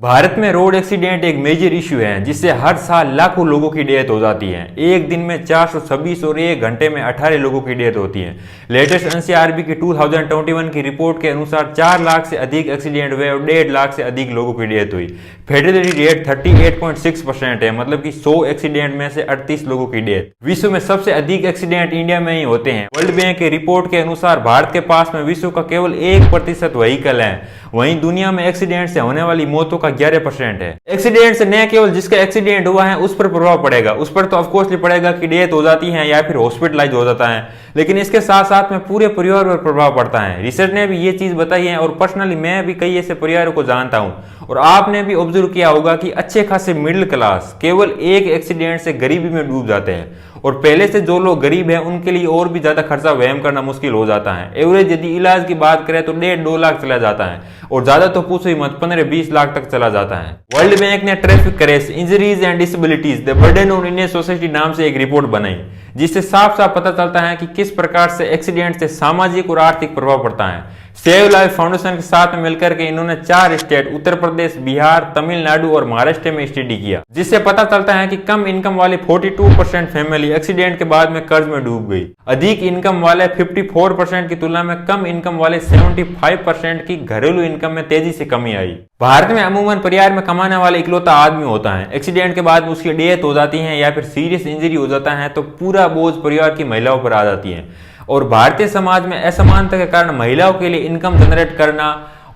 भारत में road accident एक major issue है जिससे हर साल लाखों लोगों की डेथ हो जाती है। एक दिन में 426 और एक घंटे में 18 लोगों की डेथ होती है। लेटेस्ट एनसीआरबी की 2021 की रिपोर्ट के अनुसार 4 लाख से अधिक एक्सीडेंट हुए और 1.5 लाख से अधिक लोगों की डेथ हुई। फेटेलिटी रेट 38.6% है, मतलब कि 100 एक्सीडेंट में से 38 लोगों की डेथ। विश्व में सबसे अधिक एक्सीडेंट इंडिया में ही होते हैं। वर्ल्ड बैंक की रिपोर्ट के अनुसार भारत के पास में विश्व का केवल 1% व्हीकल है। वहीं दुनिया में एक्सीडेंट से होने वाली मौतों का 11% है। एक्सीडेंट से न केवल जिसका एक्सीडेंट हुआ है उस पर प्रभाव पड़ेगा, उस पर तो ऑफकोर्सली पड़ेगा कि डेथ हो जाती है या फिर हॉस्पिटलाइज हो जाता है, लेकिन इसके साथ साथ में पूरे परिवार पर प्रभाव पड़ता है। रिसर्च ने भी ये चीज बताई है और पर्सनली मैं भी कई ऐसे परिवारों को जानता हूं और आपने भी ऑब्जर्व किया होगा कि अच्छे खासे मिडिल क्लास केवल एक एक्सीडेंट से गरीबी में डूब जाते हैं और पहले से जो लोग गरीब हैं उनके लिए और भी ज्यादा खर्चा वहन करना मुश्किल हो जाता है। एवरेज यदि इलाज की बात करें तो 1.5-2 लाख चला जाता है और ज्यादा तो पूछो ही मत 15-20 लाख तक चला जाता है। वर्ल्ड बैंक ने traffic crash, injuries and disabilities the burden on Indian society नाम से एक रिपोर्ट बनाई जिससे साफ साफ पता चलता है कि किस प्रकार से एक्सीडेंट से सामाजिक और आर्थिक प्रभाव पड़ता है। सेव लाइफ फाउंडेशन के साथ में मिलकर के इन्होंने 4 स्टेट उत्तर प्रदेश, बिहार, तमिलनाडु और महाराष्ट्र में स्टडी किया, जिससे पता चलता है कि कम इनकम वाले 42% फैमिली एक्सीडेंट के बाद में कर्ज में डूब गई। अधिक इनकम वाले 54% की तुलना में कम इनकम वाले 75% की घरेलू इनकम में तेजी से कमी आई। भारत में अमूमन परिवार में कमाने वाला इकलौता आदमी होता है। एक्सीडेंट के बाद उसकी डेथ हो जाती है या फिर सीरियस इंजरी हो जाता है तो पूरा बोझ परिवार की महिलाओं पर आ जाती है और भारतीय समाज में असमानता के कारण महिलाओं के लिए इनकम जनरेट करना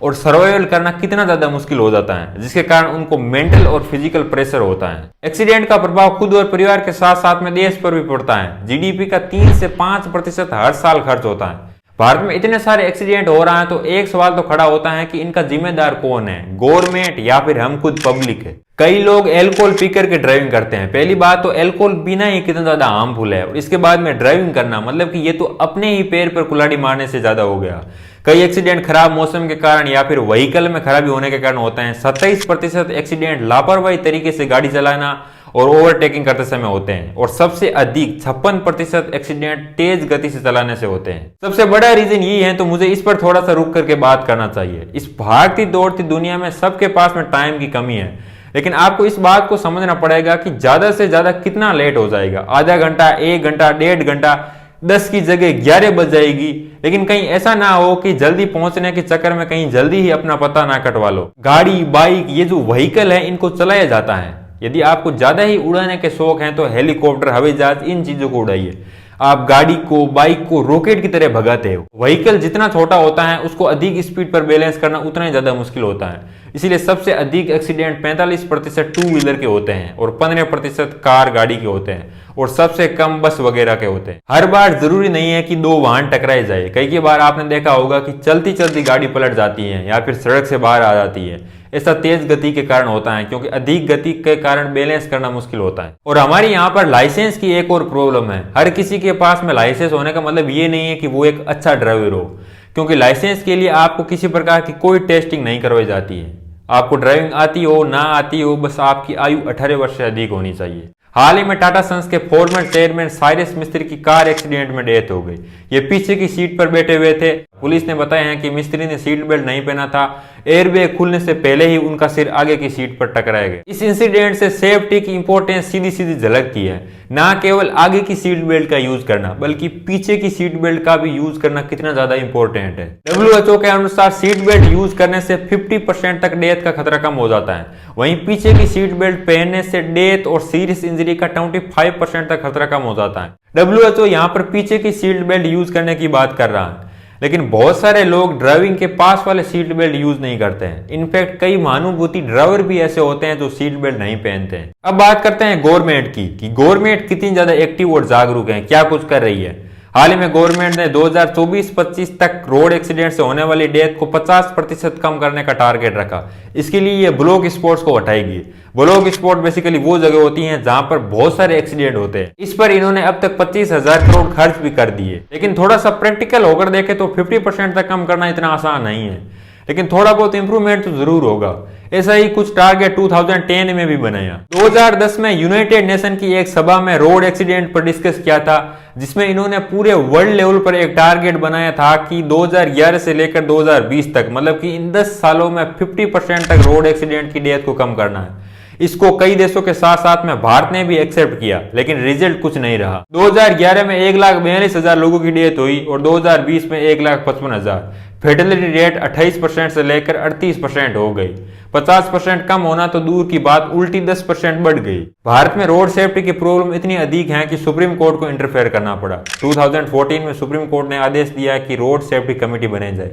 और सर्वाइवल करना कितना ज्यादा मुश्किल हो जाता है, जिसके कारण उनको मेंटल और फिजिकल प्रेशर होता है। एक्सीडेंट का प्रभाव खुद और परिवार के साथ साथ में देश पर भी पड़ता है। जीडीपी का 3 से 5% हर साल खर्च होता है। भारत में इतने सारे एक्सीडेंट हो रहा है तो एक सवाल तो खड़ा होता है कि इनका जिम्मेदार कौन है, गवर्नमेंट या फिर हम खुद पब्लिक है। कई लोग अल्कोहल पी करके ड्राइविंग करते हैं। पहली बात तो अल्कोहल पीना ही कितना ज्यादा हार्मफुल है और इसके बाद में ड्राइविंग करना मतलब कि ये तो अपने ही पैर पर कुल्हाड़ी मारने से ज्यादा हो गया। कई एक्सीडेंट खराब मौसम के कारण या फिर व्हीकल में खराबी होने के कारण होते हैं। 27% एक्सीडेंट लापरवाही तरीके से गाड़ी चलाना और ओवरटेकिंग करते समय होते हैं और सबसे अधिक 56% एक्सीडेंट तेज गति से चलाने से होते हैं। सबसे बड़ा रीजन ये है तो मुझे इस पर थोड़ा सा रुक करके बात करना चाहिए। इस भागती दौड़ती दुनिया में सबके पास में टाइम की कमी है, लेकिन आपको इस बात को समझना पड़ेगा कि ज्यादा से ज्यादा कितना लेट हो जाएगा। आधा घंटा, 1 घंटा, 1.5 घंटा, 10 की जगह 11 बज जाएगी, लेकिन कहीं ऐसा ना हो कि जल्दी पहुंचने के चक्कर में कहीं जल्दी ही अपना पता ना कटवा लो। गाड़ी, बाइक, ये जो व्हीकल है इनको चलाया जाता है। यदि आपको ज्यादा ही उड़ाने के शौक हैं तो हेलीकॉप्टर, हवाई जहाज, इन चीजों को उड़ाइए। आप गाड़ी को, बाइक को रॉकेट की तरह भगाते हो। व्हीकल जितना छोटा होता है उसको अधिक स्पीड पर बैलेंस करना उतना ही ज्यादा मुश्किल होता है। इसीलिए सबसे अधिक एक्सीडेंट 45% टू व्हीलर के होते हैं और 15% कार, गाड़ी के होते हैं और सबसे कम बस वगैरह के होते हैं। हर बार जरूरी नहीं है कि 2 वाहन टकराए जाए। कई बार आपने देखा होगा कि चलती चलती गाड़ी पलट जाती है या फिर सड़क से बाहर आ जाती है। ऐसा तेज गति के कारण होता है क्योंकि अधिक गति के कारण बैलेंस करना मुश्किल होता है। और हमारे यहाँ पर लाइसेंस की एक और प्रॉब्लम है। हर किसी के पास में लाइसेंस होने का मतलब ये नहीं है कि वो एक अच्छा ड्राइवर हो, क्योंकि लाइसेंस के लिए आपको किसी प्रकार की कोई टेस्टिंग नहीं करवाई जाती है। आपको ड्राइविंग आती हो ना आती हो, बस आपकी आयु 18 वर्ष से अधिक होनी चाहिए। हाल ही में टाटा सन्स के फॉर्मर चेयरमैन साइरस मिस्त्री की कार एक्सीडेंट में डेथ हो गई। ये पीछे की सीट पर बैठे हुए थे। पुलिस ने बताया है कि मिस्त्री ने सीट बेल्ट नहीं पहना था। एयरबैग खुलने से पहले ही उनका सिर आगे की सीट पर टकराया गया। इस इंसिडेंट से सेफ्टी की इंपॉर्टेंस सीधी सीधी झलकती है। ना केवल आगे की सीट बेल्ट का यूज करना बल्कि पीछे की सीट बेल्ट का भी यूज करना कितना ज्यादा इंपॉर्टेंट है। WHO के अनुसार सीट बेल्ट यूज करने से 50% तक डेथ का खतरा कम हो जाता है। वहीं पीछे की सीट बेल्ट पहनने से डेथ और सीरियस इंजरी का 25% तक खतरा कम हो जाता है। WHO यहाँ पर पीछे की सीट बेल्ट यूज करने की बात कर रहा है, लेकिन बहुत सारे लोग ड्राइविंग के पास वाले सीट बेल्ट यूज नहीं करते हैं। इनफैक्ट कई महानुभूति ड्राइवर भी ऐसे होते हैं जो सीट बेल्ट नहीं पहनते हैं। अब बात करते हैं गवर्नमेंट की कि गवर्नमेंट कितनी ज्यादा एक्टिव और जागरूक है, क्या कुछ कर रही है। हाल ही में गवर्नमेंट ने 2024-25 तक रोड एक्सीडेंट से होने वाली डेथ को 50% कम करने का टारगेट रखा। इसके लिए ये ब्लॉक स्पॉट्स को हटाएगी। ब्लॉक स्पॉट बेसिकली वो जगह होती हैं जहां पर बहुत सारे एक्सीडेंट होते हैं। इस पर इन्होंने अब तक 25,000 करोड़ खर्च भी कर दिए। लेकिन थोड़ा सा प्रैक्टिकल होकर देखे तो 50% तक कम करना इतना आसान नहीं है, लेकिन थोड़ा बहुत इंप्रूवमेंट तो जरूर होगा। ऐसा ही कुछ टारगेट 2010 में भी बनाया। 2010 में यूनाइटेड नेशन की एक सभा में रोड एक्सीडेंट पर डिस्कस किया था। जिसमें इन्होंने पूरे वर्ल्ड लेवल पर एक टारगेट बनाया था कि 2011 से लेकर 2020 तक, मतलब कि इन 10 सालों में 50% तक रोड एक्सीडेंट की डेथ को कम करना है। इसको कई देशों के साथ साथ में भारत ने भी एक्सेप्ट किया, लेकिन रिजल्ट कुछ नहीं रहा। 2011 में 1,42,000 लोगों की डेथ हुई और 2020 में 1,55,000। फेटलिटी रेट 28% से लेकर 38% हो गई। 50% कम होना तो दूर की बात, उल्टी 10% बढ़ गई। भारत में रोड सेफ्टी की प्रॉब्लम इतनी अधिक है कि सुप्रीम कोर्ट को इंटरफेयर करना पड़ा। 2014 में सुप्रीम कोर्ट ने आदेश दिया कि रोड सेफ्टी कमेटी बने जाए।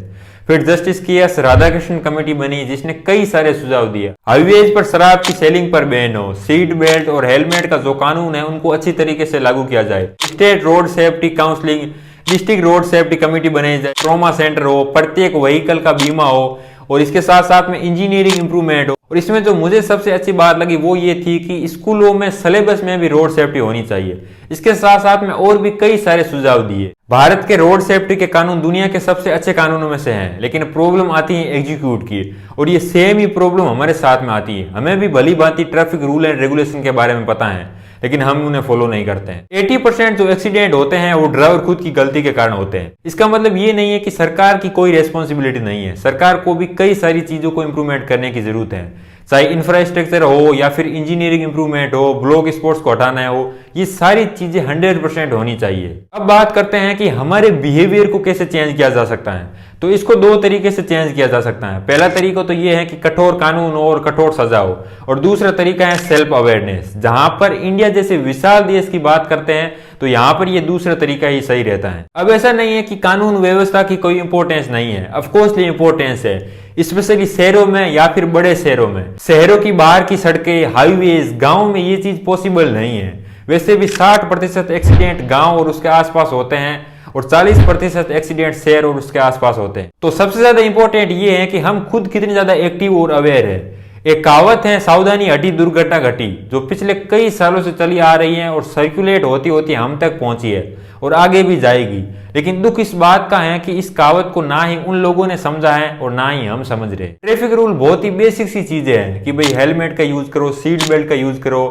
फिर जस्टिस के.एस. राधाकृष्णन कमेटी बनी, जिसने कई सारे सुझाव दिए। हाईवेज पर शराब की सेलिंग पर बैन हो, सीट बेल्ट और हेलमेट का जो कानून है उनको अच्छी तरीके से लागू किया जाए, state road safety counselling, district road safety committee बनाई जाए, ट्रॉमा सेंटर हो, प्रत्येक व्हीकल का बीमा हो और इसके साथ साथ में इंजीनियरिंग इंप्रूवमेंट हो। और इसमें जो मुझे सबसे अच्छी बात लगी वो ये थी कि स्कूलों में सिलेबस में भी रोड सेफ्टी होनी चाहिए। इसके साथ साथ में और भी कई सारे सुझाव दिए। भारत के रोड सेफ्टी के कानून दुनिया के सबसे अच्छे कानूनों में से हैं, लेकिन प्रॉब्लम आती है एग्जीक्यूट की, और ये सेम ही प्रॉब्लम हमारे साथ में आती है। हमें भी भली भांति ट्रैफिक रूल एंड रेगुलेशन के बारे में पता है, लेकिन हम उन्हें फॉलो नहीं करते हैं। 80% जो एक्सीडेंट होते हैं वो ड्राइवर खुद की गलती के कारण होते हैं। इसका मतलब ये नहीं है कि सरकार की कोई रेस्पॉन्सिबिलिटी नहीं है। सरकार को भी कई सारी चीजों को इंप्रूवमेंट करने की जरूरत है, चाहे इंफ्रास्ट्रक्चर हो या फिर इंजीनियरिंग इंप्रूवमेंट हो, ब्लॉक स्पोर्ट्स को हटाना हो, ये सारी चीजें 100% होनी चाहिए। अब बात करते हैं कि हमारे बिहेवियर को कैसे चेंज किया जा सकता है। तो इसको दो तरीके से चेंज किया जा सकता है। पहला तरीका तो ये है कि कठोर कानून हो और कठोर सजा हो, और दूसरा तरीका है सेल्फ अवेयरनेस। जहां पर इंडिया जैसे विशाल देश की बात करते हैं तो यहाँ पर ये दूसरा तरीका ही सही रहता है। अब ऐसा नहीं है कि कानून व्यवस्था की कोई इंपॉर्टेंस नहीं है, ऑफकोर्सली इंपॉर्टेंस है, स्पेशली शहरों में या फिर बड़े शहरों में। शहरों की बाहर की सड़कें, हाईवेज, गाँव में ये चीज पॉसिबल नहीं है। वैसे भी 60% एक्सीडेंट गाँव और उसके आसपास होते हैं और 40% एक्सीडेंट शहर और उसके आसपास होते हैं। तो सबसे ज्यादा इंपॉर्टेंट ये है कि हम खुद कितने ज्यादा एक्टिव और अवेयर है। एक कहावत है, सावधानी हटी दुर्घटना घटी, जो पिछले कई सालों से चली आ रही है और सर्कुलेट होती होती हम तक पहुंची है और आगे भी जाएगी। लेकिन दुख इस बात का है कि इस कहावत को ना ही उन लोगों ने समझा है और ना ही हम समझ रहे। ट्रैफिक रूल बहुत ही बेसिक सी चीजें हैं कि भाई हेलमेट का यूज करो, सीट बेल्ट का यूज करो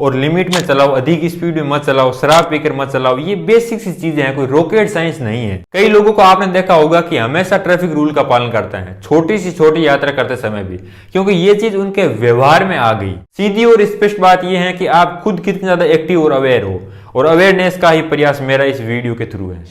और लिमिट में चलाओ, अधिक स्पीड में मत चलाओ, शराब पीकर मत चलाओ। ये बेसिक सी चीजें हैं, कोई रॉकेट साइंस नहीं है। कई लोगों को आपने देखा होगा कि हमेशा ट्रैफिक रूल का पालन करते हैं, छोटी सी छोटी यात्रा करते समय भी, क्योंकि ये चीज उनके व्यवहार में आ गई। सीधी और स्पष्ट बात यह है कि आप खुद कितने ज्यादा एक्टिव और अवेयर हो, और अवेयरनेस का ही प्रयास मेरा इस वीडियो के थ्रू है।